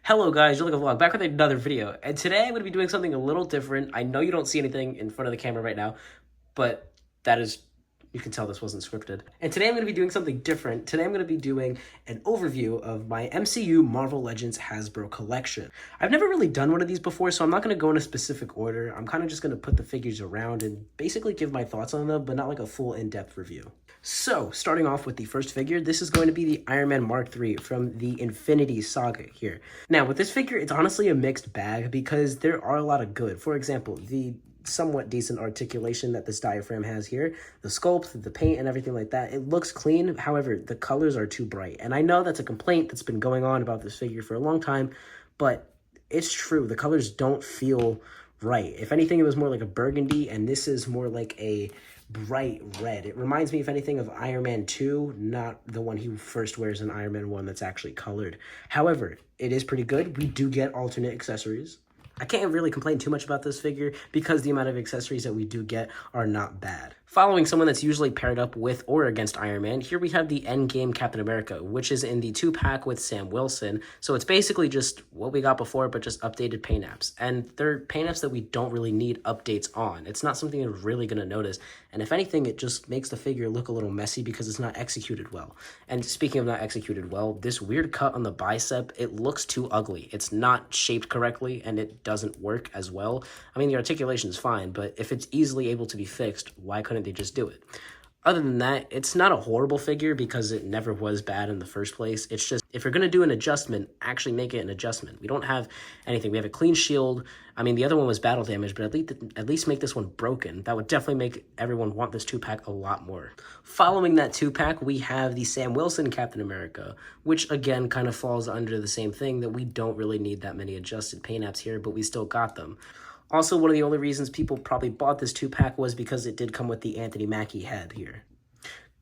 Hello guys, you're like a vlog, back with another video, and today I'm going to be doing something a little different. I know you don't see anything in front of the camera right now, but that is, you can tell this wasn't scripted. And today I'm going to be doing something different. Today I'm going to be doing an overview of my MCU Marvel Legends Hasbro collection. I've never really done one of these before, so I'm not going to go in a specific order. I'm kind of just going to put the figures around and basically give my thoughts on them, but not like a full in-depth review. So, starting off with the first figure, this is going to be the Iron Man Mark III from the Infinity Saga here. Now, with this figure, it's honestly a mixed bag because there are a lot of good. For example, the somewhat decent articulation that this diaphragm has here, the sculpt, the paint, and everything like that, it looks clean. However, the colors are too bright. And I know that's a complaint that's been going on about this figure for a long time, but it's true. The colors don't feel right. If anything, it was more like a burgundy, and this is more like a bright red. It reminds me, if anything, of Iron Man 2, not the one he first wears in Iron Man 1 that's actually colored. However, it is pretty good. We do get alternate accessories. I can't really complain too much about this figure because the amount of accessories that we do get are not bad. Following someone that's usually paired up with or against Iron Man, here we have the Endgame Captain America, which is in the 2-pack with Sam Wilson. So it's basically just what we got before, but just updated paint apps. And they're paint apps that we don't really need updates on. It's not something you're really going to notice. And if anything, it just makes the figure look a little messy because it's not executed well. And speaking of not executed well, this weird cut on the bicep, it looks too ugly. It's not shaped correctly, and it doesn't work as well. I mean, the articulation is fine, but if it's easily able to be fixed, why couldn't they just do it? Other than that, it's not a horrible figure because it never was bad in the first place. It's just, if you're going to do an adjustment, actually make it an adjustment. We don't have anything. We have a clean shield. I mean, the other one was battle damage, but at least make this one broken. That would definitely make everyone want this 2-pack a lot more. Following that 2-pack, we have the Sam Wilson Captain America, which again kind of falls under the same thing, that we don't really need that many adjusted paint apps here, but we still got them. Also, one of the only reasons people probably bought this 2-pack was because it did come with the Anthony Mackie head here.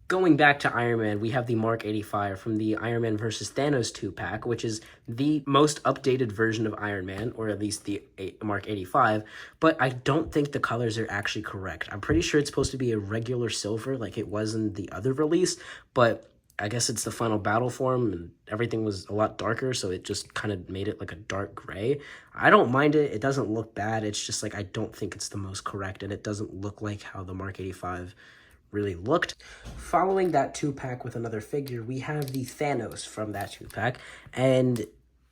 Going back to Iron Man, we have the Mark 85 from the Iron Man vs. Thanos 2-pack, which is the most updated version of Iron Man, or at least the Mark 85, but I don't think the colors are actually correct. I'm pretty sure it's supposed to be a regular silver like it was in the other release, but I guess it's the final battle form, and everything was a lot darker, so it just kind of made it like a dark gray. I don't mind it. It doesn't look bad. It's just like I don't think it's the most correct, and it doesn't look like how the Mark 85 really looked. Following that 2-pack with another figure, we have the Thanos from that 2-pack, and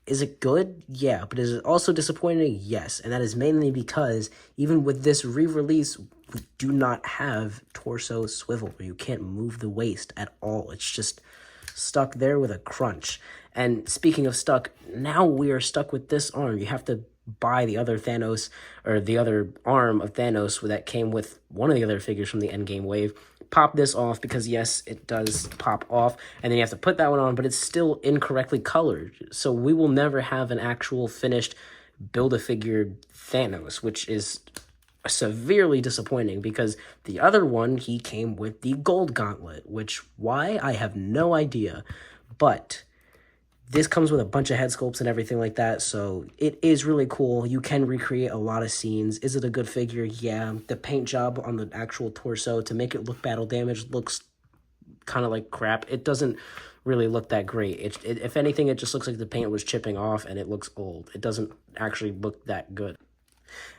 is it good? Yeah, but is it also disappointing? Yes, and that is mainly because even with this re-release, we do not have torso swivel, where you can't move the waist at all. It's just stuck there with a crunch. And speaking of stuck, now we are stuck with this arm. You have to buy the other Thanos, or the other arm of Thanos that came with one of the other figures from the Endgame wave. Pop this off because, yes, it does pop off, and then you have to put that one on, but it's still incorrectly colored. So we will never have an actual finished Build-A-Figure Thanos, which is severely disappointing because the other one, he came with the gold gauntlet, which, why, I have no idea, but this comes with a bunch of head sculpts and everything like that, so it is really cool. You can recreate a lot of scenes. Is it a good figure? Yeah. The paint job on the actual torso to make it look battle damaged looks kind of like crap. It doesn't really look that great. If anything, it just looks like the paint was chipping off and it looks old. It doesn't actually look that good.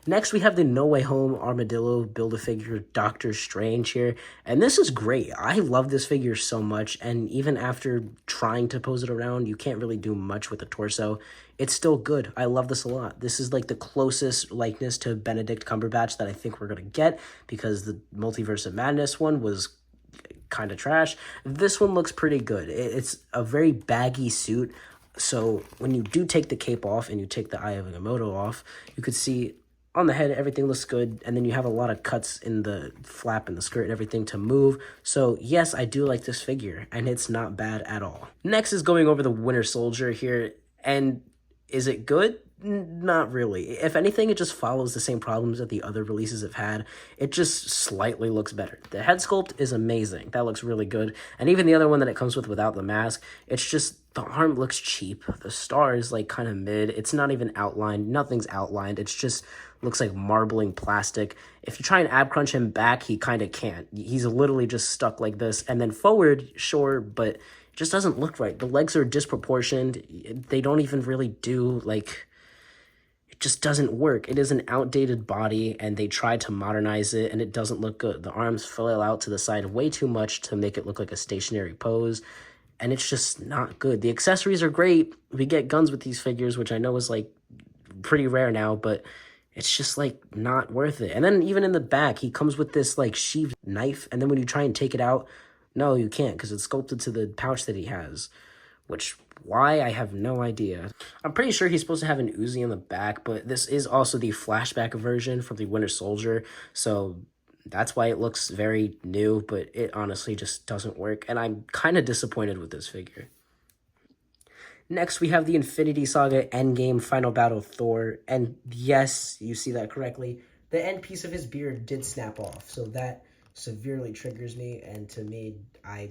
Next, we have the No Way Home Armadillo Build-A-Figure Doctor Strange here, and this is great. I love this figure so much, and even after trying to pose it around, you can't really do much with the torso. It's still good. I love this a lot. This is like the closest likeness to Benedict Cumberbatch that I think we're going to get, because the Multiverse of Madness one was kind of trash. This one looks pretty good. It's a very baggy suit, so when you do take the cape off and you take the Eye of Agamotto off, you could see on the head, everything looks good, and then you have a lot of cuts in the flap and the skirt and everything to move. So yes, I do like this figure, and it's not bad at all. Next is going over the Winter Soldier here, and is it good? Not really. If anything, it just follows the same problems that the other releases have had. It just slightly looks better. The head sculpt is amazing. That looks really good. And even the other one that it comes with without the mask, it's just, the arm looks cheap. The star is like kind of mid. It's not even outlined. Nothing's outlined. It's just looks like marbling plastic. If you try and ab crunch him back, he kind of can't. He's literally just stuck like this. And then forward, sure, but just doesn't look right. The legs are disproportioned. They don't even really do, like, it just doesn't work. It is an outdated body, and they tried to modernize it, and it doesn't look good. The arms flail out to the side way too much to make it look like a stationary pose, and it's just not good. The accessories are great. We get guns with these figures, which I know is, like, pretty rare now, but it's just, like, not worth it. And then even in the back, he comes with this, like, sheathed knife, and then when you try and take it out, no, you can't, because it's sculpted to the pouch that he has, which, why, I have no idea. I'm pretty sure he's supposed to have an Uzi in the back, but this is also the flashback version from the Winter Soldier, so that's why it looks very new, but it honestly just doesn't work, and I'm kind of disappointed with this figure. Next, we have the Infinity Saga Endgame Final Battle Thor, and yes, you see that correctly, the end piece of his beard did snap off, so that severely triggers me, and to me, I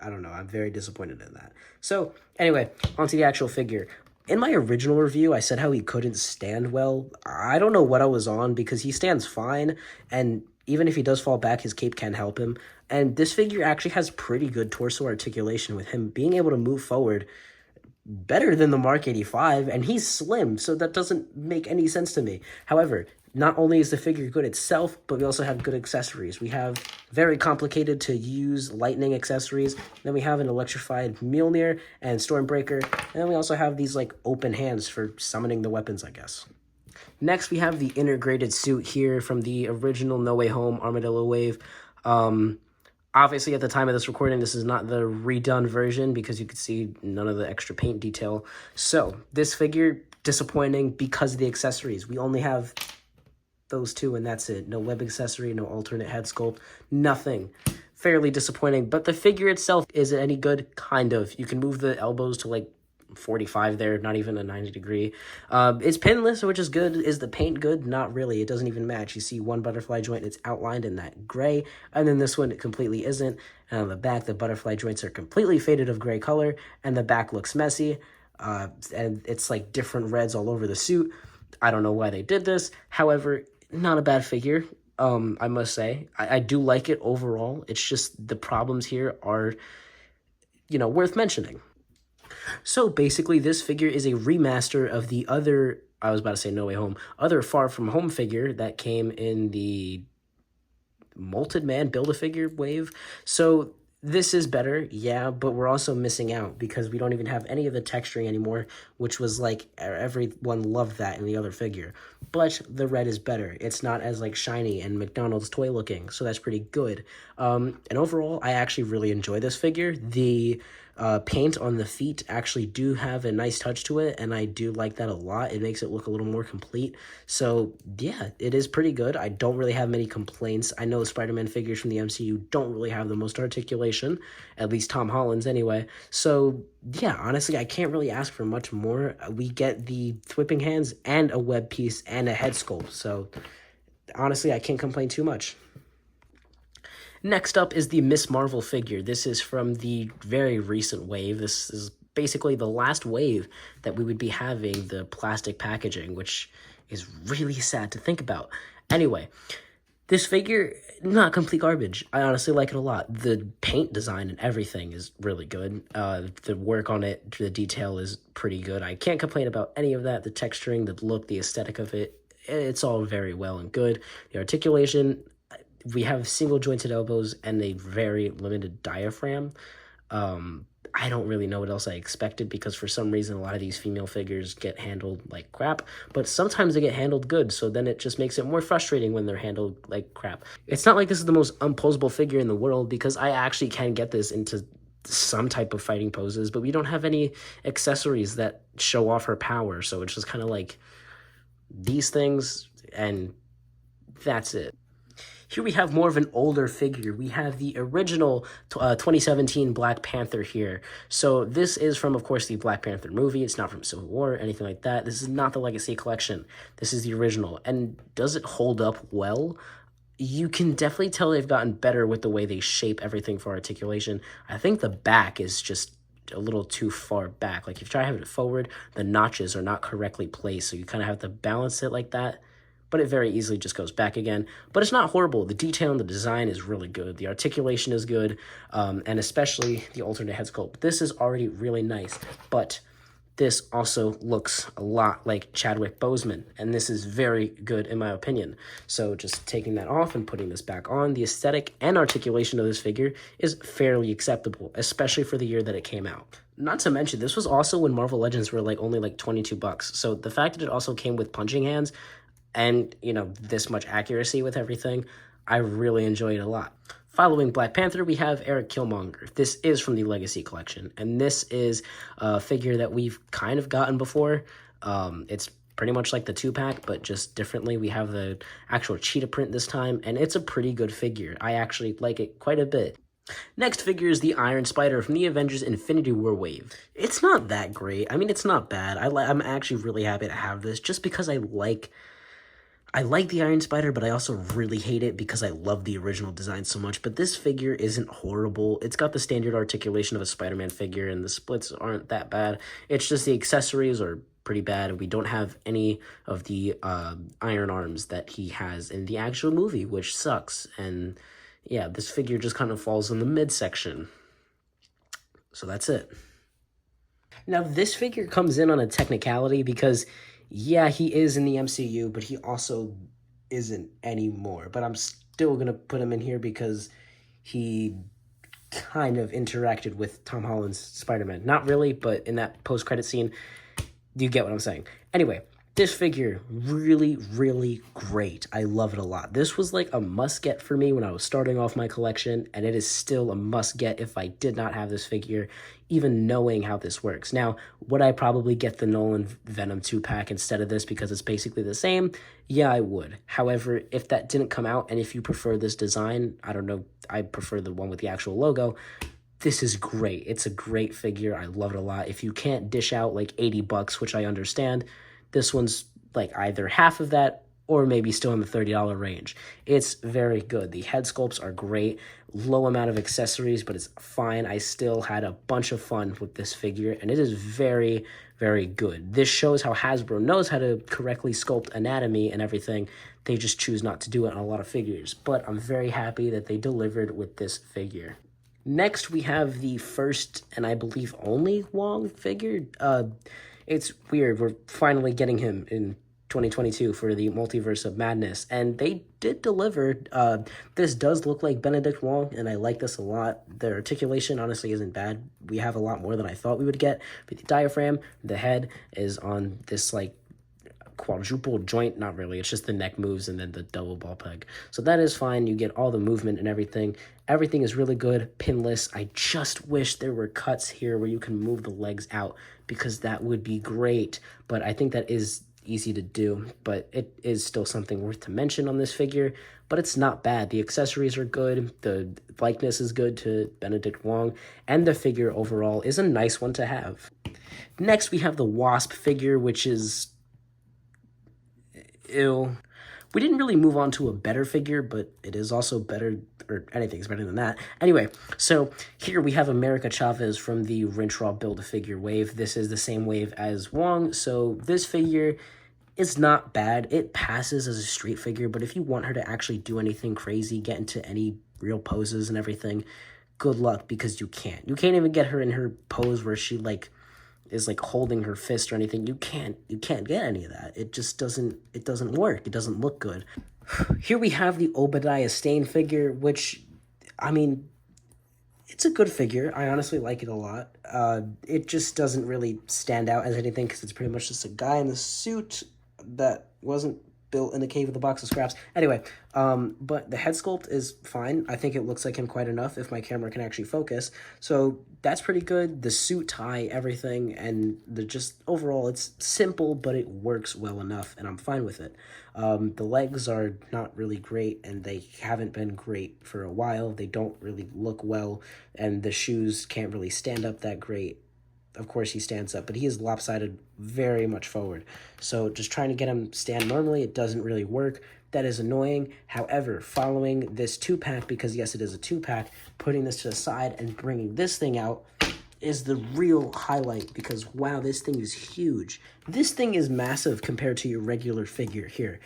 don't know, I'm very disappointed in that. So, anyway, onto the actual figure. In my original review, I said how he couldn't stand well. I don't know what I was on, because he stands fine, and even if he does fall back, his cape can help him. And this figure actually has pretty good torso articulation, with him being able to move forward better than the Mark 85, and he's slim, so that doesn't make any sense to me. However, not only is the figure good itself, but we also have good accessories. We have very complicated to use lightning accessories. Then we have an electrified Mjolnir and Stormbreaker. And then we also have these, like, open hands for summoning the weapons, I guess. Next, we have the integrated suit here from the original No Way Home Armadillo Wave. Obviously, at the time of this recording, this is not the redone version because you could see none of the extra paint detail. So, this figure, disappointing because of the accessories. We only have those two, and that's it. No web accessory, no alternate head sculpt, nothing. Fairly disappointing, but the figure itself, is it any good? Kind of. You can move the elbows to, like, 45 there, not even a 90 degree. It's pinless, which is good. Is the paint good? Not really. It doesn't even match. You see one butterfly joint, it's outlined in that gray, and then this one, it completely isn't. And on the back, the butterfly joints are completely faded of gray color, and the back looks messy, and it's like different reds all over the suit. I don't know why they did this. However, not a bad figure, I must say. I do like it overall. It's just the problems here are, worth mentioning. So basically, this figure is a remaster of the other, I was about to say No Way Home, other Far From Home figure that came in the Molted Man Build-A-Figure wave. So this is better, yeah, but we're also missing out because we don't even have any of the texturing anymore, which was like, everyone loved that in the other figure. But the red is better. It's not as, like, shiny and McDonald's toy looking, so that's pretty good. And overall, I actually really enjoy this figure. The paint on the feet actually do have a nice touch to it, and I do like that a lot. It makes it look a little more complete. So yeah, it is pretty good. I don't really have many complaints. I know the Spider-Man figures from the MCU don't really have the most articulation, at least Tom Holland's anyway. So yeah, honestly, I can't really ask for much more. We get the whipping hands and a web piece and a head sculpt, so honestly, I can't complain too much. Next up is the Miss Marvel figure. This is from the very recent wave. This is basically the last wave that we would be having the plastic packaging, which is really sad to think about. Anyway, this figure, not complete garbage. I honestly like it a lot. The paint design and everything is really good. The work on it, the detail is pretty good. I can't complain about any of that. The texturing, the look, the aesthetic of it, it's all very well and good. The articulation, we have single jointed elbows and a very limited diaphragm. I don't really know what else I expected because for some reason a lot of these female figures get handled like crap, but sometimes they get handled good, so then it just makes it more frustrating when they're handled like crap. It's not like this is the most unposable figure in the world because I actually can get this into some type of fighting poses, but we don't have any accessories that show off her power, so it's just kind of like these things and that's it. Here we have more of an older figure. We have the original 2017 Black Panther here. So this is from, of course, the Black Panther movie. It's not from Civil War or anything like that. This is not the Legacy Collection. This is the original. And does it hold up well? You can definitely tell they've gotten better with the way they shape everything for articulation. I think the back is just a little too far back. Like if you try to have it forward, the notches are not correctly placed. So you kind of have to balance it like that. but it very easily just goes back again. But it's not horrible. The detail and the design is really good. The articulation is good, and especially the alternate head sculpt. This is already really nice, but this also looks a lot like Chadwick Boseman, and this is very good in my opinion. So just taking that off and putting this back on, the aesthetic and articulation of this figure is fairly acceptable, especially for the year that it came out. Not to mention, this was also when Marvel Legends were only like $22. So the fact that it also came with punching hands and, this much accuracy with everything, I really enjoyed it a lot. Following Black Panther, we have Eric Killmonger. This is from the Legacy Collection, and this is a figure that we've kind of gotten before. It's pretty much like the 2-pack, but just differently. We have the actual cheetah print this time, and it's a pretty good figure. I actually like it quite a bit. Next figure is the Iron Spider from the Avengers Infinity War wave. It's not that great. I mean, it's not bad. I'm actually really happy to have this, just because I like the Iron Spider, but I also really hate it because I love the original design so much. But this figure isn't horrible. It's got the standard articulation of a Spider-Man figure, and the splits aren't that bad. It's just the accessories are pretty bad. We don't have any of the iron arms that he has in the actual movie, which sucks. And yeah, this figure just kind of falls in the midsection. So that's it. Now, this figure comes in on a technicality because, yeah, he is in the MCU, but he also isn't anymore. But I'm still going to put him in here because he kind of interacted with Tom Holland's Spider-Man. Not really, but in that post-credit scene, you get what I'm saying. Anyway, this figure, really, really great. I love it a lot. This was like a must-get for me when I was starting off my collection, and it is still a must-get if I did not have this figure, even knowing how this works. Now, would I probably get the Nolan Venom 2-pack instead of this because it's basically the same? Yeah, I would. However, if that didn't come out, and if you prefer this design, I don't know, I prefer the one with the actual logo, this is great. It's a great figure. I love it a lot. If you can't dish out like $80, which I understand, this one's like either half of that or maybe still in the $30 range. It's very good. The head sculpts are great. Low amount of accessories, but it's fine. I still had a bunch of fun with this figure, and it is very, very good. This shows how Hasbro knows how to correctly sculpt anatomy and everything. They just choose not to do it on a lot of figures, but I'm very happy that they delivered with this figure. Next, we have the first, and I believe only Wong figure. It's weird. We're finally getting him in 2022 for the Multiverse of Madness, and they did deliver. This does look like Benedict Wong, and I like this a lot. The articulation honestly isn't bad. We have a lot more than I thought we would get. But the diaphragm, the head is on this like quadruple joint. Not really, it's just the neck moves and then the double ball peg. So that is fine. You get all the movement and everything. Everything is really good, pinless. I just wish there were cuts here where you can move the legs out, because that would be great. But I think that is easy to do, but it is still something worth to mention on this figure. But it's not bad. The accessories are good, the likeness is good to Benedict Wong, and the figure overall is a nice one to have. Next, we have the Wasp figure, which is ew. We didn't really move on to a better figure, but it is also better, or anything's better than that. Anyway, so here we have America Chavez from the Rintraw Build-A-Figure wave. This is the same wave as Wong, so this figure is not bad. It passes as a street figure, but if you want her to actually do anything crazy, get into any real poses and everything, good luck, because you can't. You can't even get her in her pose where she is holding her fist or anything. You can't get any of that. It just doesn't work. It doesn't look good. Here we have the Obadiah Stane figure, which, I mean, it's a good figure. I honestly like it a lot. It just doesn't really stand out as anything because it's pretty much just a guy in the suit that wasn't built in a cave with a box of scraps. Anyway, but the head sculpt is fine. I think it looks like him quite enough if my camera can actually focus. So that's pretty good. The suit, tie, everything, and just overall, it's simple, but it works well enough, and I'm fine with it. The legs are not really great, and they haven't been great for a while. They don't really look well, and the shoes can't really stand up that great. Of course, he stands up, but he is lopsided very much forward. So just trying to get him stand normally, it doesn't really work. That is annoying. However, following this 2-pack, because yes, it is a 2-pack, putting this to the side and bringing this thing out is the real highlight because, wow, this thing is huge. This thing is massive compared to your regular figure here.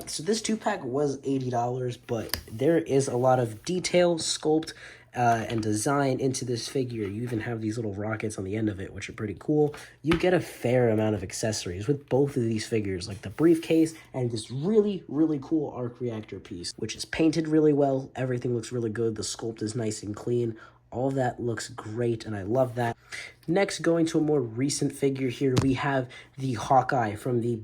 So this 2-pack was $80, but there is a lot of detail, sculpt, and design into this figure. You even have these little rockets on the end of it, which are pretty cool. You get a fair amount of accessories with both of these figures, like the briefcase and this really, really cool arc reactor piece, which is painted really well. Everything looks really good. The sculpt is nice and clean. All of that looks great, and I love that. Next, going to a more recent figure here, we have the Hawkeye from the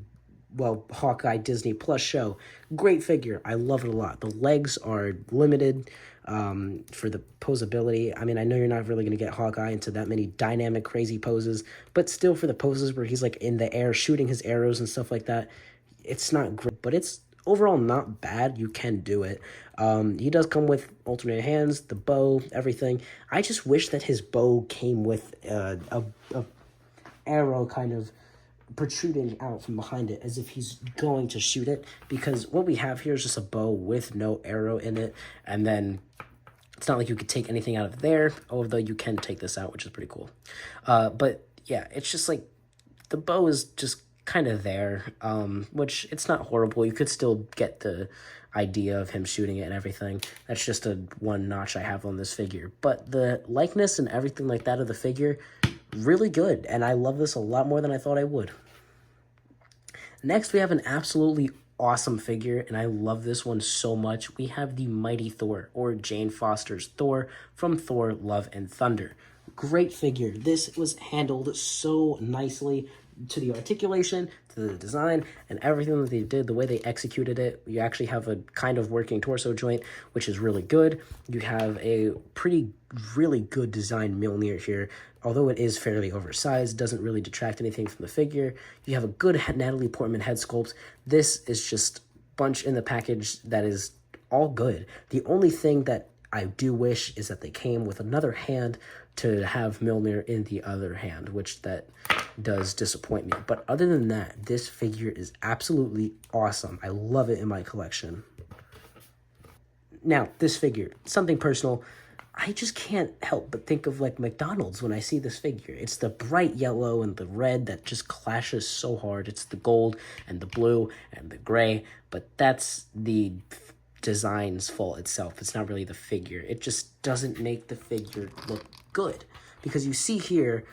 Hawkeye Disney Plus show. Great figure. I love it a lot. The legs are limited for the posability. I mean, I know you're not really going to get Hawkeye into that many dynamic, crazy poses, but still for the poses where he's like in the air shooting his arrows and stuff like that, it's not great, but it's overall not bad. You can do it. He does come with alternate hands, the bow, everything. I just wish that his bow came with a arrow kind of protruding out from behind it as if he's going to shoot it, because what we have here is just a bow with no arrow in it, and then it's not like you could take anything out of there, although you can take this out, which is pretty cool. But yeah, it's just like the bow is just kind of there, which it's not horrible. You could still get the idea of him shooting it and everything. That's just a one notch I have on this figure, but the likeness and everything like that of the figure, really good, and I love this a lot more than I thought I would. Next, we have an absolutely awesome figure, and I love this one so much. We have the Mighty Thor, or Jane Foster's Thor from Thor: Love and Thunder. Great figure. This was handled so nicely, to the articulation, to the design, and everything that they did, the way they executed it. You actually have a kind of working torso joint, which is really good. You have a really good design Mjolnir here. Although it is fairly oversized, doesn't really detract anything from the figure. You have a good Natalie Portman head sculpt. This is just bunch in the package that is all good. The only thing that I do wish is that they came with another hand to have Mjolnir in the other hand, which that does disappoint me. But other than that, this figure is absolutely awesome. I love it in my collection. Now, this figure, something personal, I just can't help but think of like McDonald's when I see this figure. It's the bright yellow and the red that just clashes so hard. It's the gold and the blue and the gray, but that's the design's fault itself. It's not really the figure. It just doesn't make the figure look good, because you see here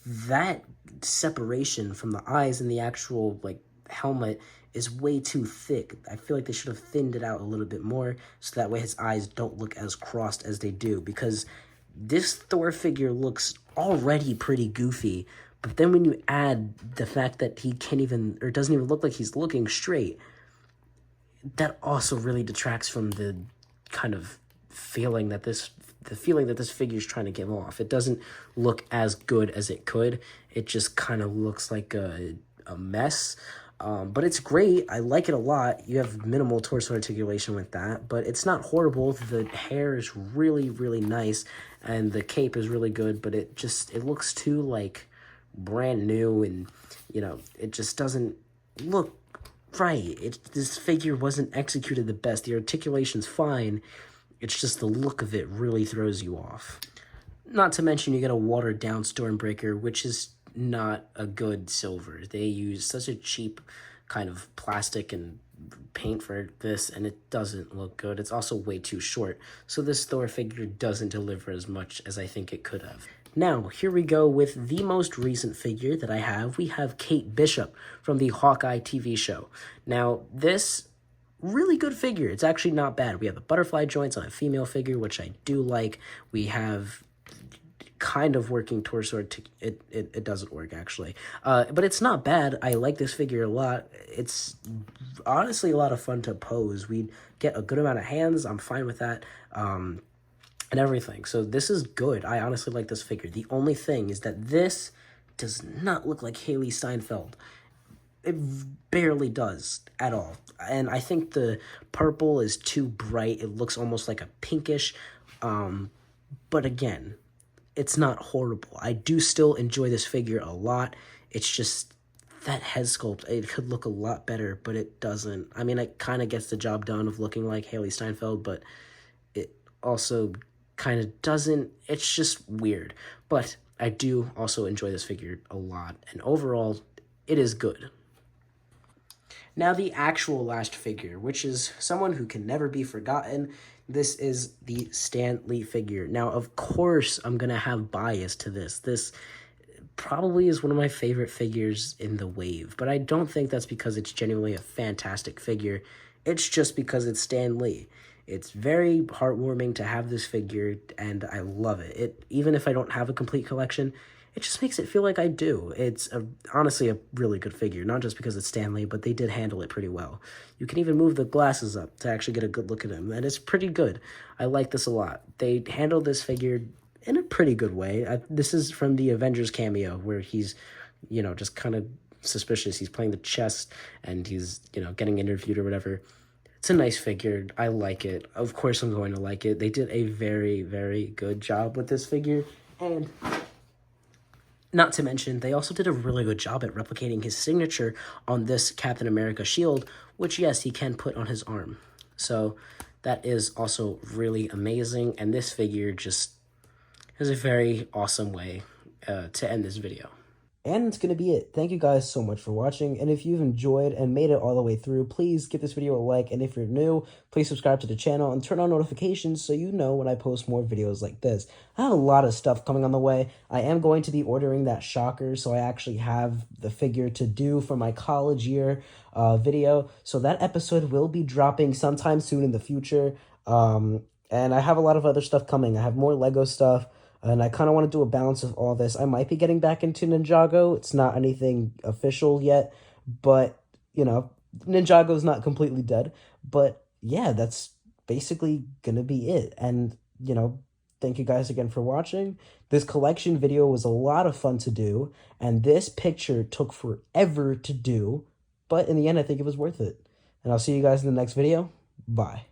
that separation from the eyes and the actual like helmet is way too thick. I feel like they should have thinned it out a little bit more so that way his eyes don't look as crossed as they do, because this Thor figure looks already pretty goofy, but then when you add the fact that he can't even, or doesn't even look like he's looking straight, that also really detracts from the kind of feeling that this figure is trying to give off. It doesn't look as good as it could. It just kind of looks like a mess. But it's great. I like it a lot. You have minimal torso articulation with that, but it's not horrible. The hair is really, really nice, and the cape is really good, but it looks too, like, brand new, and, you know, it just doesn't look right. This figure wasn't executed the best. The articulation's fine. It's just the look of it really throws you off. Not to mention you get a watered-down Stormbreaker, which is not a good silver. They use such a cheap kind of plastic and paint for this, and it doesn't look good. It's also way too short, so this Thor figure doesn't deliver as much as I think it could have. Now, here we go with the most recent figure that I have. We have Kate Bishop from the Hawkeye TV show. Now, this really good figure. It's actually not bad. We have the butterfly joints on a female figure, which I do like. We have kind of working torso. It doesn't work, actually. But it's not bad. I like this figure a lot. It's honestly a lot of fun to pose. We get a good amount of hands. I'm fine with that. And everything. So this is good. I honestly like this figure. The only thing is that this does not look like Haley Steinfeld. It barely does at all. And I think the purple is too bright. It looks almost like a pinkish. But again, it's not horrible. I do still enjoy this figure a lot. It's just that head sculpt, it could look a lot better, but it doesn't. I mean, it kind of gets the job done of looking like Haley Steinfeld, but it also kind of doesn't. It's just weird. But I do also enjoy this figure a lot, and overall, it is good. Now, the actual last figure, which is someone who can never be forgotten. This is the Stan Lee figure. Now, of course, I'm going to have bias to this. This probably is one of my favorite figures in the wave, but I don't think that's because it's genuinely a fantastic figure. It's just because it's Stan Lee. It's very heartwarming to have this figure, and I love it. Even if I don't have a complete collection, it just makes it feel like I do. It's honestly a really good figure, not just because it's Stan Lee, but they did handle it pretty well. You can even move the glasses up to actually get a good look at him, and it's pretty good. I like this a lot. They handled this figure in a pretty good way. This is from the Avengers cameo where he's, just kind of suspicious. He's playing the chess and he's, getting interviewed or whatever. It's a nice figure. I like it. Of course I'm going to like it. They did a very, very good job with this figure. And not to mention, they also did a really good job at replicating his signature on this Captain America shield, which, yes, he can put on his arm. So that is also really amazing. And this figure just is a very awesome way to end this video. And it's going to be it. Thank you guys so much for watching. And if you've enjoyed and made it all the way through, please give this video a like. And if you're new, please subscribe to the channel and turn on notifications so you know when I post more videos like this. I have a lot of stuff coming on the way. I am going to be ordering that shocker, so I actually have the figure to do for my college year video. So that episode will be dropping sometime soon in the future. And I have a lot of other stuff coming. I have more Lego stuff. And I kind of want to do a balance of all this. I might be getting back into Ninjago. It's not anything official yet, but, Ninjago's not completely dead. But, yeah, that's basically going to be it. And, thank you guys again for watching. This collection video was a lot of fun to do. And this picture took forever to do. But in the end, I think it was worth it. And I'll see you guys in the next video. Bye.